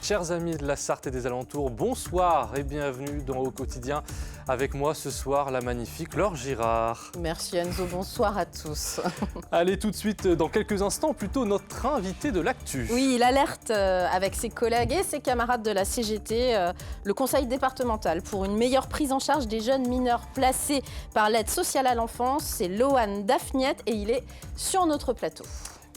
Chers amis de la Sarthe et des alentours, bonsoir et bienvenue dans Au Quotidien. Avec moi ce soir, la magnifique Laure Girard. Merci Enzo, bonsoir à tous. Allez, tout de suite, dans quelques instants, plutôt notre invité de l'actu. Oui, il alerte avec ses collègues et ses camarades de la CGT, le conseil départemental pour une meilleure prise en charge des jeunes mineurs placés par l'aide sociale à l'enfance. C'est Lohan Dafniet et il est sur notre plateau.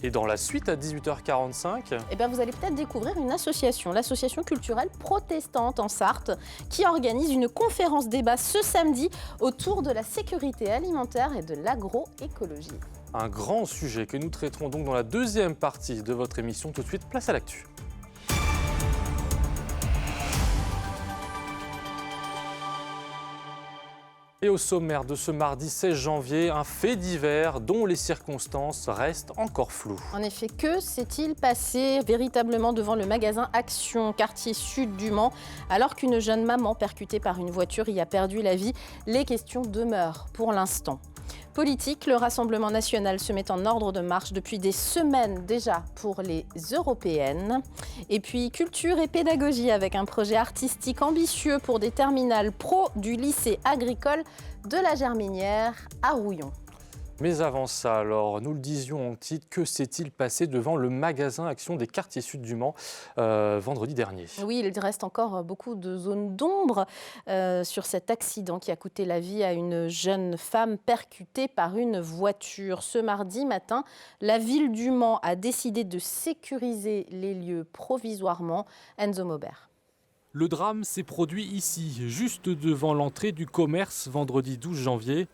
Et dans la suite, à 18h45, vous allez peut-être découvrir une association, l'association culturelle protestante en Sarthe, qui organise une conférence débat ce samedi autour de la sécurité alimentaire et de l'agroécologie. un grand sujet que nous traiterons donc dans la deuxième partie de votre émission. Tout de suite, place à l'actu. Et au sommaire de ce mardi 16 janvier, un fait divers dont les circonstances restent encore floues. En effet, que s'est-il passé véritablement devant le magasin Action, quartier sud du Mans, alors qu'une jeune maman percutée par une voiture y a perdu la vie? Les questions demeurent pour l'instant. Politique, le Rassemblement national se met en ordre de marche depuis des semaines déjà pour les européennes. Et puis culture et pédagogie avec un projet artistique ambitieux pour des terminales pro du lycée agricole de la Germinière à Rouillon. Mais avant ça, alors, nous le disions en titre, que s'est-il passé devant le magasin Action des quartiers sud du Mans vendredi dernier? Oui, il reste encore beaucoup de zones d'ombre sur cet accident qui a coûté la vie à une jeune femme percutée par une voiture. Ce mardi matin, la ville du Mans a décidé de sécuriser les lieux provisoirement. Enzo Maubert. Le drame s'est produit ici, juste devant l'entrée du commerce, vendredi 12 janvier.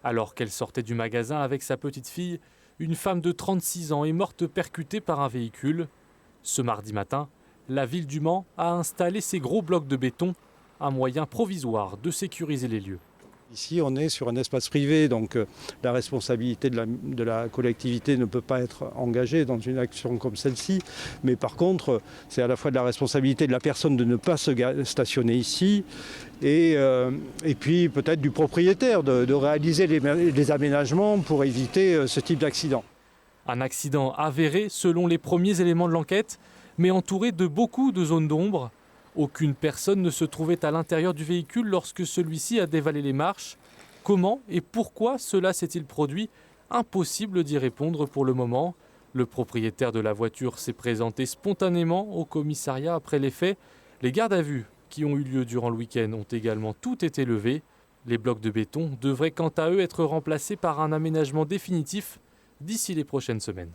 Alors qu'elle sortait du magasin avec sa petite fille, une femme de 36 ans est morte percutée par un véhicule. Ce mardi matin, la ville du Mans a installé ces gros blocs de béton, un moyen provisoire de sécuriser les lieux. Ici, on est sur un espace privé, donc la responsabilité de la collectivité ne peut pas être engagée dans une action comme celle-ci. Mais par contre, c'est à la fois de la responsabilité de la personne de ne pas se stationner ici et puis peut-être du propriétaire de réaliser les aménagements pour éviter ce type d'accident. Un accident avéré selon les premiers éléments de l'enquête, mais entouré de beaucoup de zones d'ombre. Aucune personne ne se trouvait à l'intérieur du véhicule lorsque celui-ci a dévalé les marches. Comment et pourquoi cela s'est-il produit? Impossible d'y répondre pour le moment. Le propriétaire de la voiture s'est présenté spontanément au commissariat après les faits. Les gardes à vue qui ont eu lieu durant le week-end ont également tout été levés. Les blocs de béton devraient quant à eux être remplacés par un aménagement définitif d'ici les prochaines semaines.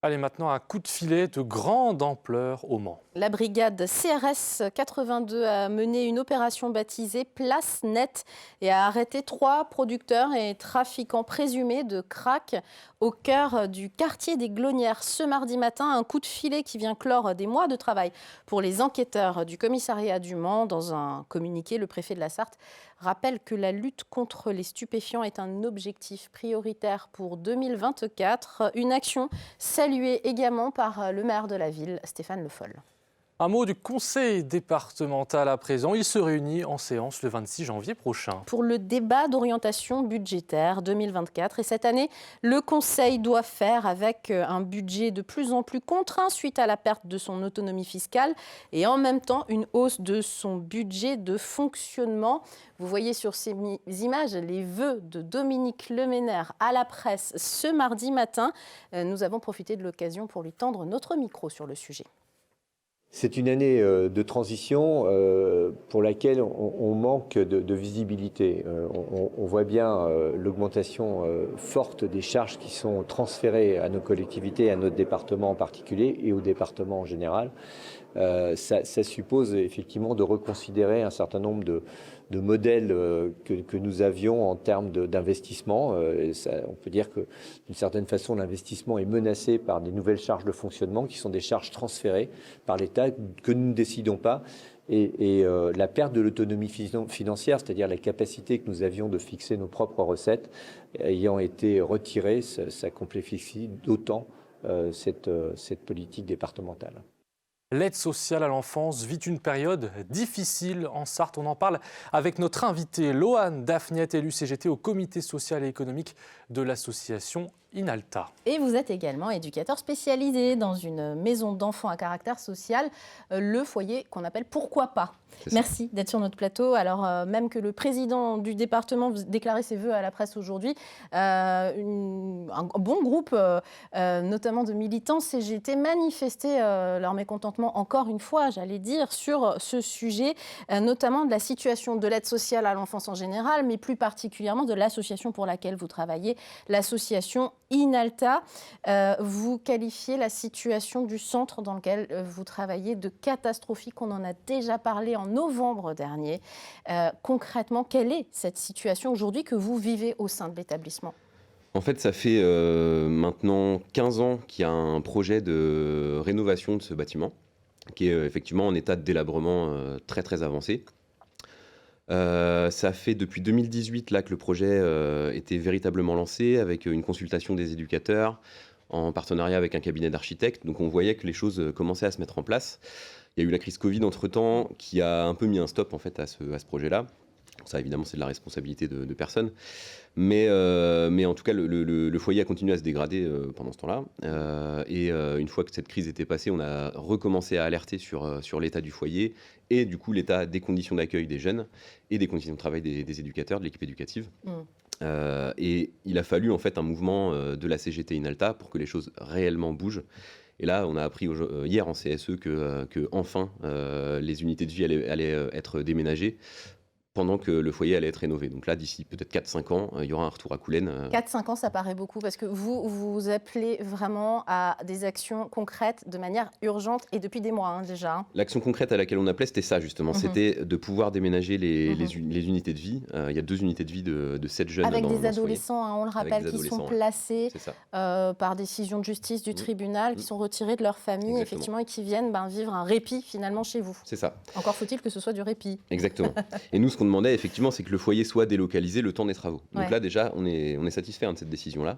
Allez, maintenant un coup de filet de grande ampleur au Mans. La brigade CRS 82 a mené une opération baptisée Place Nette et a arrêté 3 producteurs et trafiquants présumés de crack au cœur du quartier des Glonnières. Ce mardi matin, un coup de filet qui vient clore des mois de travail pour les enquêteurs du commissariat du Mans. Dans un communiqué, le préfet de la Sarthe rappelle que la lutte contre les stupéfiants est un objectif prioritaire pour 2024. Une action saluée également par le maire de la ville, Stéphane Le Foll. Un mot du conseil départemental à présent. Il se réunit en séance le 26 janvier prochain. Pour le débat d'orientation budgétaire 2024. Et cette année, le conseil doit faire avec un budget de plus en plus contraint suite à la perte de son autonomie fiscale et en même temps une hausse de son budget de fonctionnement. Vous voyez sur ces images les vœux de Dominique Leménaire à la presse ce mardi matin. Nous avons profité de l'occasion pour lui tendre notre micro sur le sujet. C'est une année de transition pour laquelle on manque de visibilité. On voit bien l'augmentation forte des charges qui sont transférées à nos collectivités, à notre département en particulier et au département en général. Ça suppose effectivement de reconsidérer un certain nombre de modèles que nous avions en termes d'investissement. On peut dire que d'une certaine façon, l'investissement est menacé par des nouvelles charges de fonctionnement qui sont des charges transférées par l'État que nous ne décidons pas. Et la perte de l'autonomie financière, c'est-à-dire la capacité que nous avions de fixer nos propres recettes, ayant été retirée, ça complexifie d'autant cette politique départementale. L'aide sociale à l'enfance vit une période difficile en Sarthe. On en parle avec notre invitée Loane Dafniet, élue CGT au comité social et économique de l'association Inalta. Et vous êtes également éducateur spécialisé dans une maison d'enfants à caractère social, le foyer qu'on appelle Pourquoi pas. Merci d'être sur notre plateau. Alors même que le président du département déclarait ses vœux à la presse aujourd'hui, un bon groupe, notamment de militants CGT, manifestaient leur mécontentement, encore une fois, j'allais dire, sur ce sujet, notamment de la situation de l'aide sociale à l'enfance en général, mais plus particulièrement de l'association pour laquelle vous travaillez, l'association Inalta. Vous qualifiez la situation du centre dans lequel vous travaillez de catastrophique. On en a déjà parlé en novembre dernier. Concrètement, quelle est cette situation aujourd'hui que vous vivez au sein de l'établissement ? En fait, ça fait maintenant 15 ans qu'il y a un projet de rénovation de ce bâtiment, qui est effectivement en état de délabrement très très avancé. Ça fait depuis 2018 là, que le projet était véritablement lancé, avec une consultation des éducateurs, en partenariat avec un cabinet d'architectes. Donc on voyait que les choses commençaient à se mettre en place. Il y a eu la crise Covid entre-temps, qui a un peu mis un stop en fait, à ce projet-là. Ça, évidemment, c'est de la responsabilité de personne. Mais en tout cas, le foyer a continué à se dégrader pendant ce temps-là. Une fois que cette crise était passée, on a recommencé à alerter sur l'état du foyer et du coup l'état des conditions d'accueil des jeunes et des conditions de travail des éducateurs, de l'équipe éducative. Et il a fallu en fait un mouvement de la CGT Inalta pour que les choses réellement bougent. Et là, on a appris hier en CSE que enfin les unités de vie allaient être déménagées, pendant que le foyer allait être rénové. Donc là, d'ici peut-être 4-5 ans, il y aura un retour à Coulennes. 4-5 ans, ça paraît beaucoup, parce que vous appelez vraiment à des actions concrètes de manière urgente, et depuis des mois déjà. L'action concrète à laquelle on appelait, c'était ça justement. C'était de pouvoir déménager les unités de vie. Il y a 2 unités de vie de 7 jeunes. Avec des adolescents, on le rappelle, qui sont placés par décision de justice du tribunal, qui sont retirés de leur famille, effectivement, et qui viennent vivre un répit finalement chez vous. C'est ça. Encore faut-il que ce soit du répit. Exactement. Et nous, ce qu'on demandait effectivement, c'est que le foyer soit délocalisé le temps des travaux. Donc là déjà, on est satisfait de cette décision-là.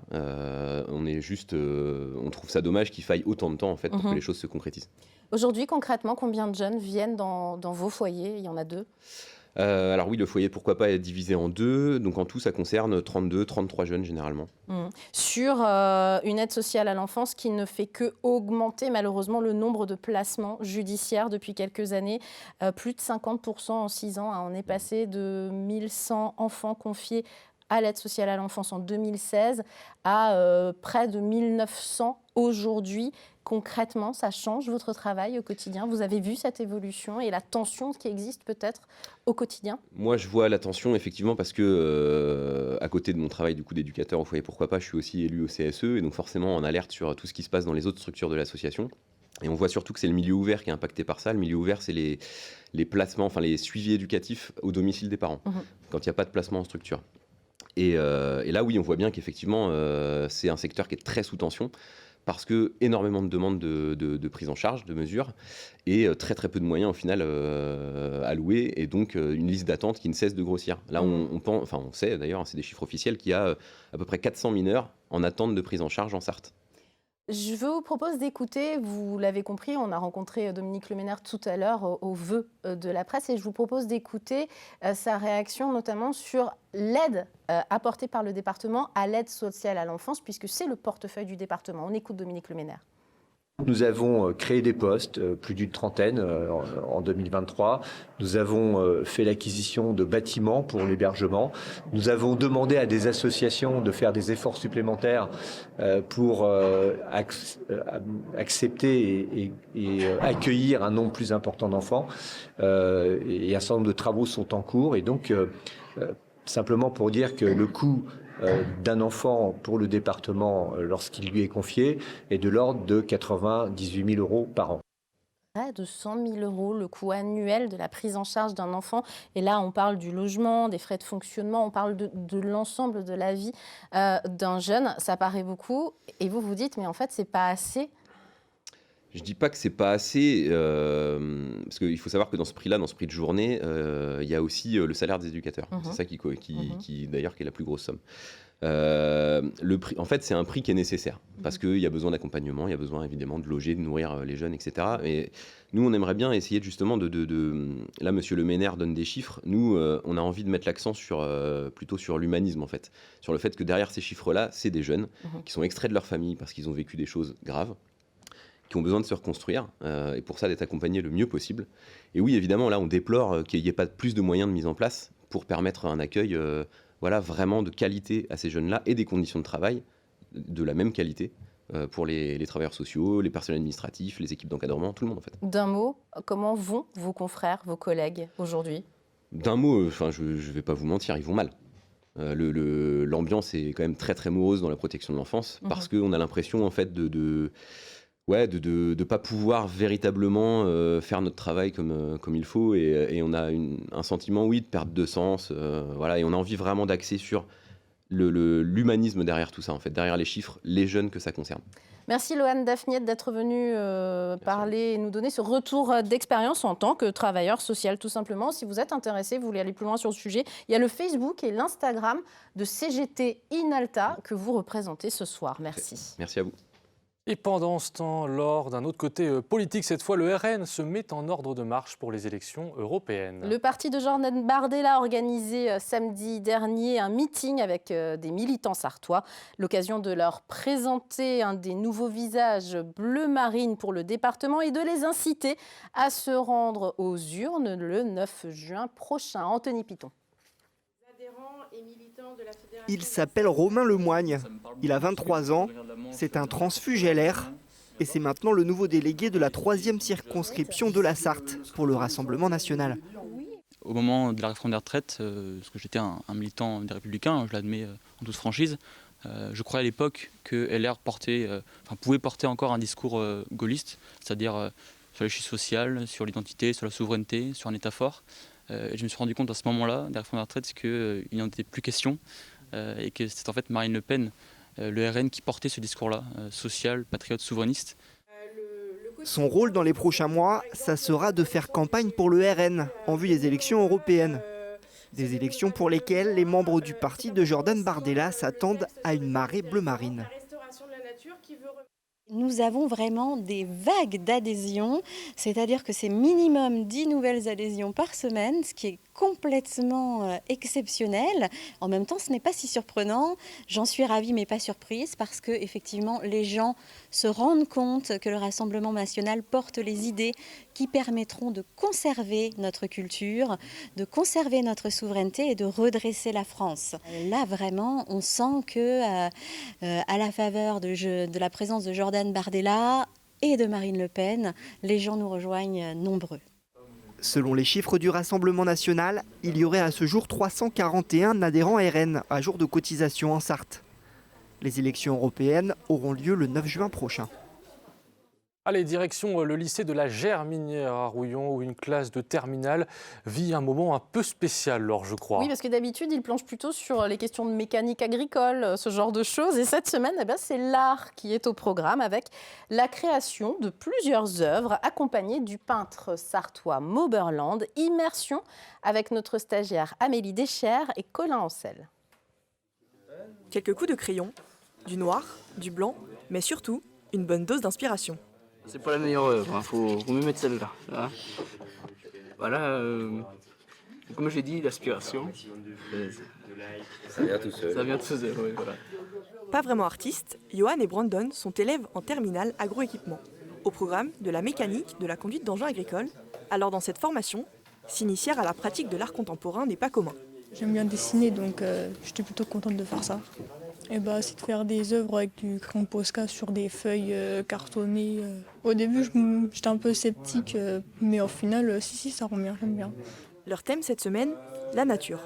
On trouve ça dommage qu'il faille autant de temps en fait pour que les choses se concrétisent. Aujourd'hui, concrètement, combien de jeunes viennent dans vos foyers ? Il y en a 2. Alors oui, le foyer Pourquoi pas est divisé en 2. Donc en tout, ça concerne 32-33 jeunes généralement. Sur une aide sociale à l'enfance qui ne fait que augmenter malheureusement le nombre de placements judiciaires depuis quelques années. Plus de 50% en 6 ans. On est passé de 1100 enfants confiés à l'aide sociale à l'enfance en 2016 à près de 1900 aujourd'hui. Concrètement, ça change votre travail au quotidien ? Vous avez vu cette évolution et la tension qui existe peut-être au quotidien ? Moi, je vois la tension effectivement parce que à côté de mon travail du coup d'éducateur au foyer Pourquoi pas, je suis aussi élu au CSE et donc forcément en alerte sur tout ce qui se passe dans les autres structures de l'association. Et on voit surtout que c'est le milieu ouvert qui est impacté par ça. Le milieu ouvert, c'est les placements, enfin les suivis éducatifs au domicile des parents, quand il n'y a pas de placement en structure. Et là, oui, on voit bien qu'effectivement, c'est un secteur qui est très sous tension, parce que énormément de demandes de prise en charge, de mesures, et très très peu de moyens au final alloués, et donc une liste d'attente qui ne cesse de grossir. Là, on sait d'ailleurs, c'est des chiffres officiels, qu'il y a à peu près 400 mineurs en attente de prise en charge en Sarthe. Je vous propose d'écouter, vous l'avez compris, on a rencontré Dominique Leménaire tout à l'heure aux vœux de la presse, et je vous propose d'écouter sa réaction notamment sur l'aide apportée par le département à l'aide sociale à l'enfance, puisque c'est le portefeuille du département. On écoute Dominique Leménaire. Nous avons créé des postes, plus d'une trentaine en 2023. Nous avons fait l'acquisition de bâtiments pour l'hébergement. Nous avons demandé à des associations de faire des efforts supplémentaires pour accepter et accueillir un nombre plus important d'enfants. Et un certain nombre de travaux sont en cours. Et donc, simplement pour dire que le coût d'un enfant pour le département lorsqu'il lui est confié est de l'ordre de 98 000 € par an. Près de 100 000 € le coût annuel de la prise en charge d'un enfant. Et là, on parle du logement, des frais de fonctionnement, on parle de l'ensemble de la vie d'un jeune. Ça paraît beaucoup. Et vous vous dites, mais en fait, c'est pas assez. Je dis pas que c'est pas assez, parce qu'il faut savoir que dans ce prix-là, dans ce prix de journée, il y a aussi le salaire des éducateurs. C'est ça qui d'ailleurs, qui est la plus grosse somme. Le prix, en fait, c'est un prix qui est nécessaire parce qu'il y a besoin d'accompagnement, il y a besoin évidemment de loger, de nourrir les jeunes, etc. Et nous, on aimerait bien essayer justement là, Monsieur Le Ménère donne des chiffres. Nous, on a envie de mettre l'accent plutôt sur l'humanisme, en fait, sur le fait que derrière ces chiffres-là, c'est des jeunes qui sont extraits de leur famille parce qu'ils ont vécu des choses graves, qui ont besoin de se reconstruire, et pour ça d'être accompagnés le mieux possible. Et oui, évidemment, là, on déplore qu'il n'y ait pas plus de moyens de mise en place pour permettre un accueil vraiment de qualité à ces jeunes-là et des conditions de travail de la même qualité pour les travailleurs sociaux, les personnels administratifs, les équipes d'encadrement, tout le monde en fait. D'un mot, comment vont vos confrères, vos collègues aujourd'hui ? D'un mot, je ne vais pas vous mentir, ils vont mal. L'ambiance est quand même très très morose dans la protection de l'enfance parce qu'on a l'impression en fait de pas pouvoir véritablement faire notre travail comme il faut et on a un sentiment de perte de sens et on a envie vraiment d'axer sur l'humanisme derrière tout ça en fait, derrière les chiffres, les jeunes que ça concerne. Merci Loane Dafniette d'être venu parler et nous donner ce retour d'expérience en tant que travailleur social tout simplement. Si vous êtes intéressé, vous voulez aller plus loin sur le sujet, il y a le Facebook et l'Instagram de CGT Inalta que vous représentez ce soir. Merci. Merci à vous. Et pendant ce temps, lors d'un autre côté politique, cette fois, le RN se met en ordre de marche pour les élections européennes. Le parti de Jordan Bardella a organisé samedi dernier un meeting avec des militants sarthois. L'occasion de leur présenter un des nouveaux visages bleu marine pour le département et de les inciter à se rendre aux urnes le 9 juin prochain. Anthony Piton. Il s'appelle Romain Lemoigne. Il a 23 ans. C'est un transfuge LR. Et c'est maintenant le nouveau délégué de la 3e circonscription de la Sarthe pour le Rassemblement national. Au moment de la réforme des retraites, parce que j'étais un militant des Républicains, je l'admets en toute franchise, je croyais à l'époque que LR pouvait porter encore un discours gaulliste, c'est-à-dire sur les chiffres sociales, sur l'identité, sur la souveraineté, sur un État fort. Et je me suis rendu compte à ce moment-là, de la réforme des retraites, qu'il n'y en était plus question et que c'était en fait Marine Le Pen, le RN, qui portait ce discours-là, social, patriote, souverainiste. Son rôle dans les prochains mois, ça sera de faire campagne pour le RN en vue des élections européennes. Des élections pour lesquelles les membres du parti de Jordan Bardella s'attendent à une marée bleu marine. Nous avons vraiment des vagues d'adhésions, c'est-à-dire que c'est minimum 10 nouvelles adhésions par semaine, ce qui est complètement exceptionnel. En même temps, ce n'est pas si surprenant. J'en suis ravie, mais pas surprise, parce que effectivement, les gens se rendent compte que le Rassemblement national porte les idées qui permettront de conserver notre culture, de conserver notre souveraineté et de redresser la France. Là, vraiment, on sent que, à la faveur de la présence de Jordan Bardella et de Marine Le Pen, les gens nous rejoignent nombreux. Selon les chiffres du Rassemblement national, il y aurait à ce jour 341 adhérents RN à jour de cotisation en Sarthe. Les élections européennes auront lieu le 9 juin prochain. Allez, direction le lycée de la Germinière à Rouillon, où une classe de terminale vit un moment un peu spécial, Laure, je crois. Oui, parce que d'habitude, il planche plutôt sur les questions de mécanique agricole, ce genre de choses. Et cette semaine, c'est l'art qui est au programme, avec la création de plusieurs œuvres accompagnées du peintre sartois Mauberland. Immersion avec notre stagiaire Amélie Deschères et Colin Ancel. Quelques coups de crayon, du noir, du blanc, mais surtout une bonne dose d'inspiration. C'est pas la meilleure œuvre, faut mieux mettre celle-là. Voilà, comme j'ai dit, l'aspiration, ça vient tout seul. Ça vient tout seul, oui, voilà. Pas vraiment artistes, Johan et Brandon sont élèves en terminale agroéquipement, au programme de la mécanique de la conduite d'engins agricoles. Alors dans cette formation, s'initier à la pratique de l'art contemporain n'est pas commun. J'aime bien dessiner, donc j'étais plutôt contente de faire ça. Et c'est de faire des œuvres avec du crayon Posca sur des feuilles cartonnées. Au début, j'étais un peu sceptique, mais au final, si, ça rend bien, j'aime bien. Leur thème cette semaine, la nature.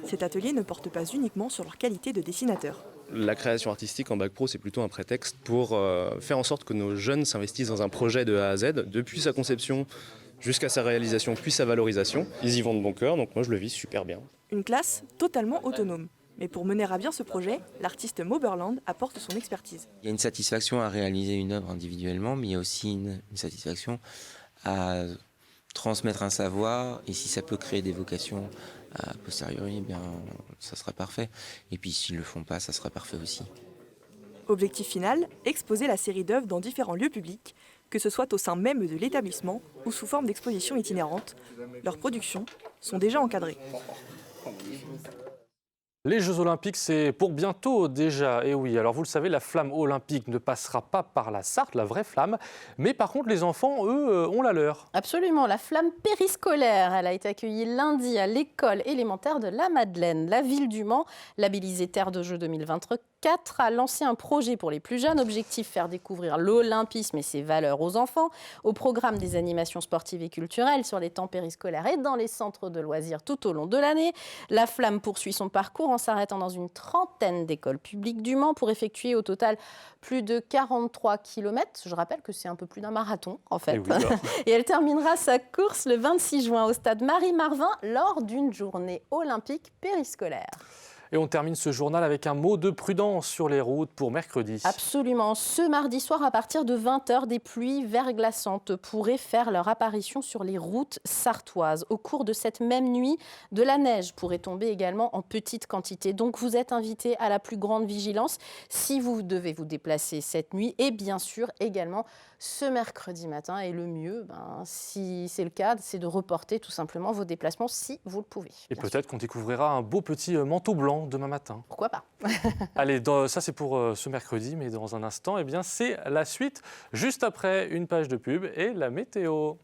Cet atelier ne porte pas uniquement sur leur qualité de dessinateur. La création artistique en bac pro, c'est plutôt un prétexte pour faire en sorte que nos jeunes s'investissent dans un projet de A à Z, depuis sa conception jusqu'à sa réalisation, puis sa valorisation. Ils y vont de bon cœur, donc moi je le vis super bien. Une classe totalement autonome. Mais pour mener à bien ce projet, l'artiste Moberland apporte son expertise. Il y a une satisfaction à réaliser une œuvre individuellement, mais il y a aussi une satisfaction à transmettre un savoir, et si ça peut créer des vocations a posteriori, eh bien, ça sera parfait. Et puis s'ils ne le font pas, ça sera parfait aussi. Objectif final, exposer la série d'œuvres dans différents lieux publics, que ce soit au sein même de l'établissement ou sous forme d'expositions itinérantes. Leurs productions sont déjà encadrées. Les Jeux Olympiques, c'est pour bientôt déjà. Et oui, alors vous le savez, la flamme olympique ne passera pas par la Sarthe, la vraie flamme. Mais par contre, les enfants, eux, ont la leur. Absolument, la flamme périscolaire. Elle a été accueillie lundi à l'école élémentaire de la Madeleine. La ville du Mans, labellisée Terre de Jeux 2024, a lancé un projet pour les plus jeunes. Objectif, faire découvrir l'olympisme et ses valeurs aux enfants. Au programme des animations sportives et culturelles sur les temps périscolaires et dans les centres de loisirs tout au long de l'année. La flamme poursuit son parcours en s'arrêtant dans une trentaine d'écoles publiques du Mans pour effectuer au total plus de 43 km. Je rappelle que c'est un peu plus d'un marathon en fait. Et elle terminera sa course le 26 juin au stade Marie-Marvin lors d'une journée olympique périscolaire. Et on termine ce journal avec un mot de prudence sur les routes pour mercredi. Absolument. Ce mardi soir, à partir de 20h, des pluies verglaçantes pourraient faire leur apparition sur les routes sartoises. Au cours de cette même nuit, de la neige pourrait tomber également en petite quantité. Donc vous êtes invités à la plus grande vigilance si vous devez vous déplacer cette nuit. Et bien sûr également ce mercredi matin. Et le mieux, si c'est le cas, c'est de reporter tout simplement vos déplacements si vous le pouvez. Et peut-être qu'on découvrira un beau petit manteau blanc demain matin. Pourquoi pas. Allez, ça c'est pour ce mercredi, mais dans un instant, eh bien, c'est la suite, juste après une page de pub et la météo.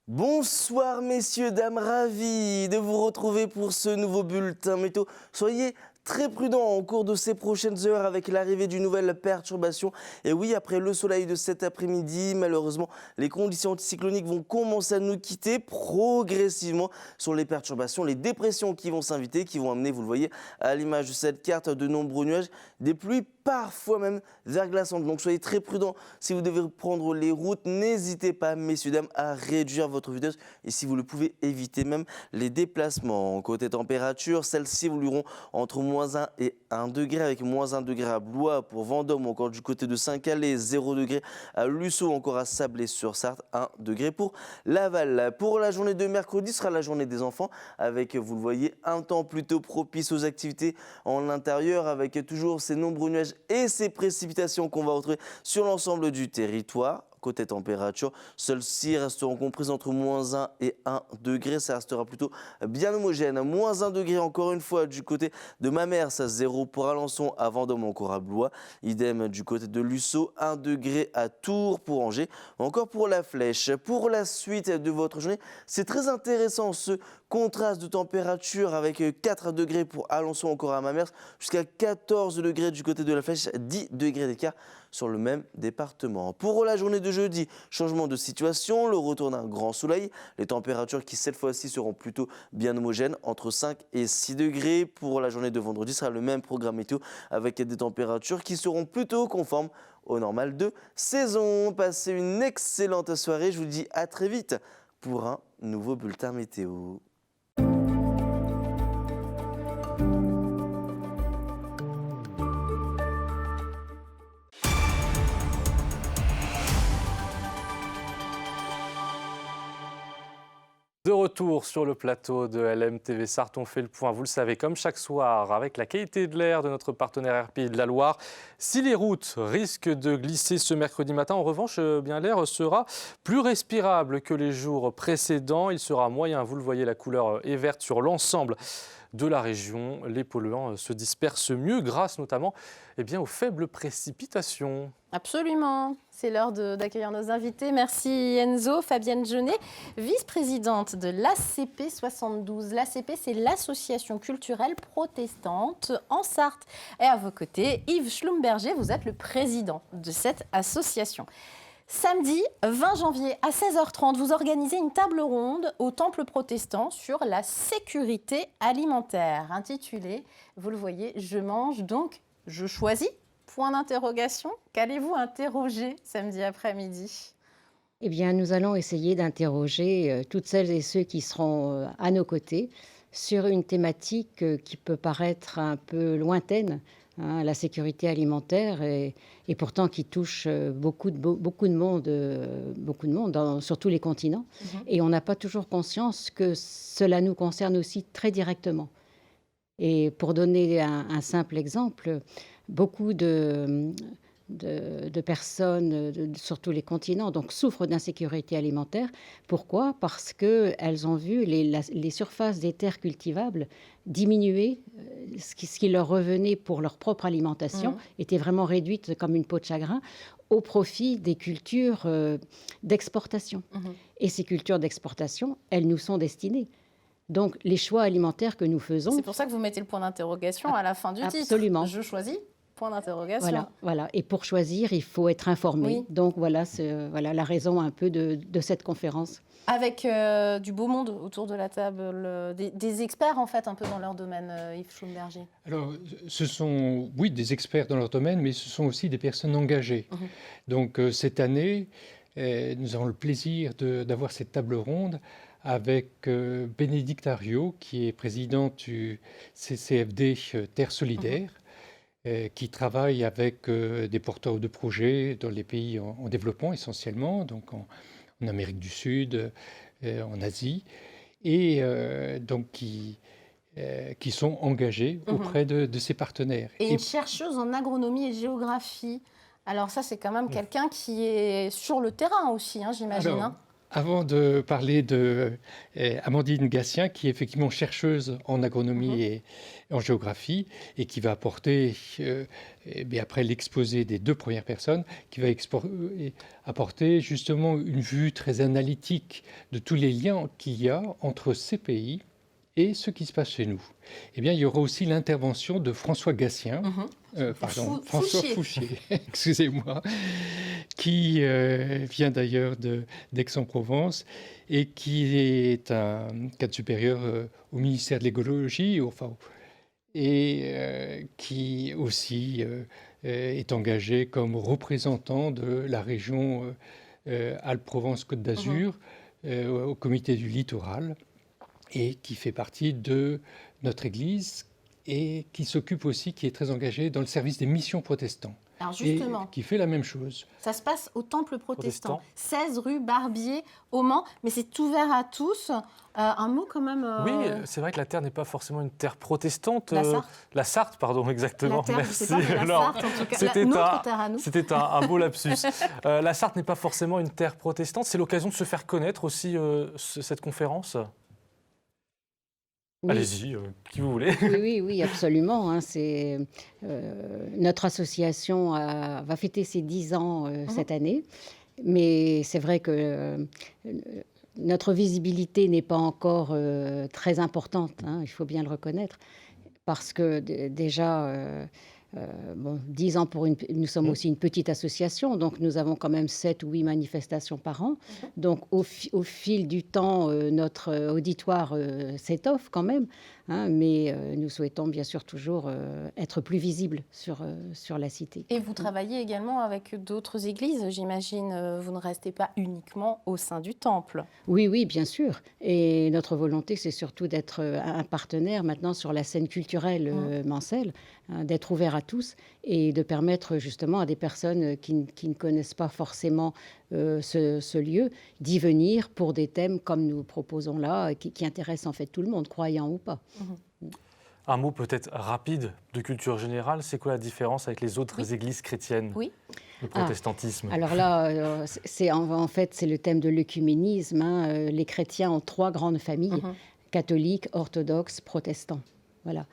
Bonsoir messieurs, dames, ravis de vous retrouver pour ce nouveau bulletin météo. Soyez très prudents au cours de ces prochaines heures avec l'arrivée d'une nouvelle perturbation. Et oui, après le soleil de cet après-midi, malheureusement, les conditions anticycloniques vont commencer à nous quitter progressivement sur les perturbations, les dépressions qui vont s'inviter, qui vont amener, vous le voyez, à l'image de cette carte, de nombreux nuages, des pluies parfois même verglaçantes. Donc soyez très prudents si vous devez prendre les routes. N'hésitez pas, messieurs, dames, à réduire votre vitesse et si vous le pouvez, éviter même les déplacements. Côté température, celles-ci évolueront entre -1 et 1 degré avec -1 degré à Blois pour Vendôme, encore du côté de Saint-Calais, 0 degré à Luçon, encore à Sablé-sur-Sarthe, 1 degré pour Laval. Pour la journée de mercredi, ce sera la journée des enfants avec, vous le voyez, un temps plutôt propice aux activités en intérieur avec toujours ces nombreux nuages et ces précipitations qu'on va retrouver sur l'ensemble du territoire. Côté température, celles-ci resteront comprises entre -1 et 1 degré. Ça restera plutôt bien homogène. -1 degré encore une fois du côté de Mamers, 0 pour Alençon, à Vendôme, encore à Blois. Idem du côté de Luçon, 1 degré à Tours pour Angers, encore pour la Flèche. Pour la suite de votre journée, c'est très intéressant ce contraste de température avec 4 degrés pour Alençon, encore à Mamers, jusqu'à 14 degrés du côté de la Flèche, 10 degrés d'écart sur le même département. Pour la journée de jeudi, changement de situation, le retour d'un grand soleil, les températures qui cette fois-ci seront plutôt bien homogènes, entre 5 et 6 degrés. Pour la journée de vendredi, ce sera le même programme météo avec des températures qui seront plutôt conformes au normal de saison. Passez une excellente soirée, je vous dis à très vite pour un nouveau bulletin météo. De retour sur le plateau de LMTV Sarthe, on fait le point, vous le savez, comme chaque soir, avec la qualité de l'air de notre partenaire RPI de la Loire. Si les routes risquent de glisser ce mercredi matin, en revanche, bien l'air sera plus respirable que les jours précédents. Il sera moyen, vous le voyez, la couleur est verte sur l'ensemble de la région. Les polluants se dispersent mieux grâce notamment aux faibles précipitations. Absolument. C'est l'heure d'accueillir nos invités. Merci Enzo. Fabienne Jeunet, vice-présidente de l'ACP 72. L'ACP, c'est l'association culturelle protestante en Sarthe. Et à vos côtés, Yves Schlumberger, vous êtes le président de cette association. Samedi 20 janvier à 16h30, vous organisez une table ronde au Temple protestant sur la sécurité alimentaire, intitulée, vous le voyez, je mange donc je choisis, point d'interrogation. Qu'allez-vous interroger samedi après-midi ? Eh bien, nous allons essayer d'interroger toutes celles et ceux qui seront à nos côtés sur une thématique qui peut paraître un peu lointaine, hein, la sécurité alimentaire, et pourtant qui touche beaucoup de monde sur tous les continents. Et on n'a pas toujours conscience que cela nous concerne aussi très directement. Et pour donner un simple exemple, beaucoup de personnes sur tous les continents donc, souffrent d'insécurité alimentaire. Pourquoi ? Parce qu'elles ont vu les surfaces des terres cultivables diminuer, ce qui leur revenait pour leur propre alimentation était vraiment réduite comme une peau de chagrin au profit des cultures d'exportation. Et ces cultures d'exportation, elles nous sont destinées. Donc les choix alimentaires que nous faisons... C'est pour ça que vous mettez le point d'interrogation à la fin du titre. Absolument. Je choisis. Point d'interrogation. Voilà. Et pour choisir, il faut être informé. Oui. Donc voilà la raison un peu de cette conférence. Avec du beau monde autour de la table, des experts en fait un peu dans leur domaine, Yves Schumberger. Alors, ce sont, oui, des experts dans leur domaine, mais ce sont aussi des personnes engagées. Donc cette année, nous avons le plaisir d'avoir cette table ronde avec Bénédicte Ariot, qui est présidente du CCFD Terre Solidaire, qui travaille avec des porteurs de projets dans les pays en développement essentiellement, donc en Amérique du Sud, en Asie, et donc qui sont engagés auprès de ces partenaires. Et une chercheuse en agronomie et géographie. Alors ça, c'est quand même quelqu'un qui est sur le terrain aussi, hein, j'imagine. Alors, avant de parler de Amandine Gatien, qui est effectivement chercheuse en agronomie et en géographie, et qui va apporter, après l'exposé des deux premières personnes, qui va apporter justement une vue très analytique de tous les liens qu'il y a entre ces pays et ce qui se passe chez nous. Eh bien, il y aura aussi l'intervention de François Gatien, François Fouchier, excusez-moi, qui vient d'ailleurs d'Aix-en-Provence et qui est un cadre supérieur au ministère de l'écologie, et qui aussi est engagé comme représentant de la région Alpes-Provence-Côte d'Azur au comité du littoral, et qui fait partie de notre Église et qui s'occupe aussi, qui est très engagé dans le service des missions protestants. Alors justement, et qui fait la même chose. Ça se passe au Temple protestant, 16 rue Barbier au Mans, mais c'est ouvert à tous. Un mot quand même... Oui, c'est vrai que la terre n'est pas forcément une terre protestante. La Sarthe, pardon, exactement. La terre, merci. Je sais pas, mais la Sarthe, en tout cas, notre terre à nous. C'était un beau lapsus. La Sarthe n'est pas forcément une terre protestante. C'est l'occasion de se faire connaître aussi, cette conférence. Oui. Allez-y, qui vous voulez. Oui, absolument. Hein, notre association va fêter ses 10 ans cette année, mais c'est vrai que notre visibilité n'est pas encore très importante, hein, il faut bien le reconnaître, parce que déjà... 10 ans nous sommes aussi une petite association, donc nous avons quand même 7 ou 8 manifestations par an. Donc au fil du temps, notre auditoire s'étoffe quand même, hein, mais nous souhaitons bien sûr toujours être plus visibles sur la cité. Et vous travaillez également avec d'autres églises, j'imagine, vous ne restez pas uniquement au sein du temple. Oui, bien sûr. Et notre volonté, c'est surtout d'être un partenaire maintenant sur la scène culturelle mancelle, hein, d'être ouvert à tous et de permettre justement à des personnes qui ne connaissent pas forcément ce lieu d'y venir pour des thèmes comme nous proposons là, qui intéressent en fait tout le monde, croyant ou pas. Un mot peut-être rapide de culture générale, c'est quoi la différence avec les autres églises chrétiennes ? Le protestantisme. Alors là, en fait, c'est le thème de l'œcuménisme. Hein. Les chrétiens ont 3 grandes familles, catholiques, orthodoxes, protestants. Voilà.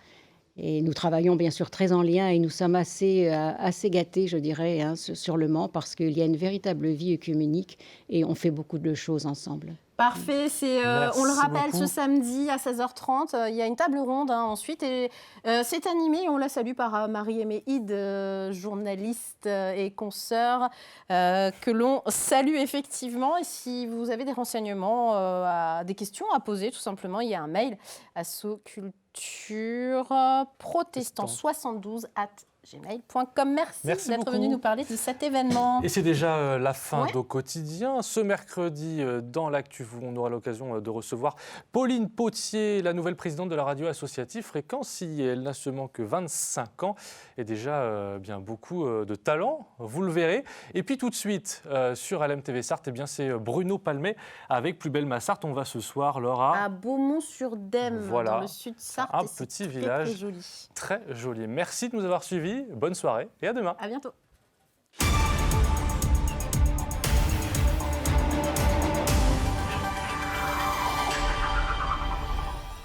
Et nous travaillons bien sûr très en lien et nous sommes assez gâtés, je dirais, hein, sur le Mans, parce qu'il y a une véritable vie œcuménique et on fait beaucoup de choses ensemble. Parfait, on le rappelle, ce samedi à 16h30, il y a une table ronde ensuite et c'est animé, on la salue par Marie-Aimée Hide, journaliste et consoeur, que l'on salue effectivement. Et si vous avez des renseignements, des questions à poser, tout simplement, il y a un mail à socultureprotestant72@gmail.com. Merci d'être venu nous parler de cet événement. Et c'est déjà la fin d'Au Quotidien. Ce mercredi, dans l'actu, on aura l'occasion de recevoir Pauline Potier, la nouvelle présidente de la radio associative Fréquence. Elle n'a seulement que 25 ans et déjà bien beaucoup de talent, vous le verrez. Et puis tout de suite, sur LMTV Sarthe, c'est Bruno Palmet avec Plus belle ma Sarthe. On va ce soir, Laura, à Beaumont-sur-Dème, dans le sud Sarthe. Un petit village très joli. Très joli. Merci de nous avoir suivis. Bonne soirée et à demain. À bientôt.